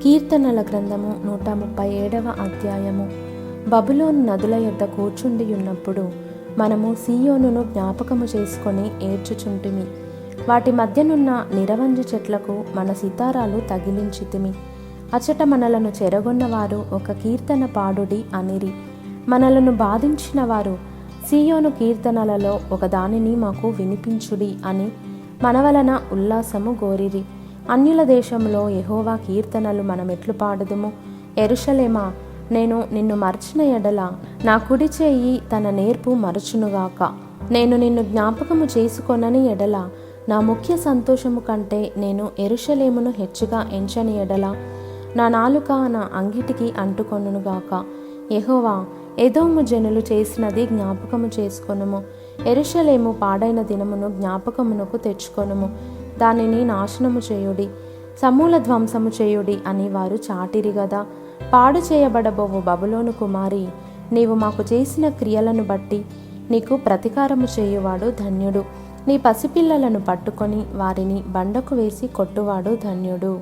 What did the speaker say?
కీర్తనల గ్రంథము 137వ అధ్యాయము. బబులోను నదుల యొద్ద కూర్చుండి ఉన్నప్పుడు మనము సీయోనును జ్ఞాపకము చేసుకొని ఏడ్చుచుంటిమి. వాటి మధ్యనున్న నిరవంజి చెట్లకు మన సితారాలు తగిలించితిమి. అచట మనలను చెరగొన్నవారు ఒక కీర్తన పాడుడి అనిరి. మనలను బాధించిన వారు సీయోను కీర్తనలలో ఒక దానిని మాకు వినిపించుడి అని మన వలన ఉల్లాసము గోరిరి. అన్యుల దేశంలో యెహోవా కీర్తనలు మనమెట్లు పాడుదుము? యెరూషలేమా, నేను నిన్ను మరచిన ఎడల నా కుడి చేయి తన నేర్పు మరచునుగాక. నేను నిన్ను జ్ఞాపకము చేసుకొనని ఎడల నా ముఖ్య సంతోషము కంటే నేను యెరూషలేమును హెచ్చుగా ఎంచని ఎడల నా నాలుక నా అంగిటికి అంటుకొనుగాక. యెహోవా, ఎదోము జనులు చేసినది జ్ఞాపకము చేసుకొనుము. యెరూషలేము పాడైన దినమును జ్ఞాపకమునకు తెచ్చుకొనుము. దానిని నాశనము చేయుడి, సమూల ధ్వంసము చేయుడి అని వారు చాటిరి గదా. పాడు చేయబడబోవు బబులోను కుమారి, నీవు మాకు చేసిన క్రియలను బట్టి నీకు ప్రతీకారము చేయువాడు ధన్యుడు. నీ పసిపిల్లలను పట్టుకొని వారిని బండకు వేసి కొట్టువాడు ధన్యుడు.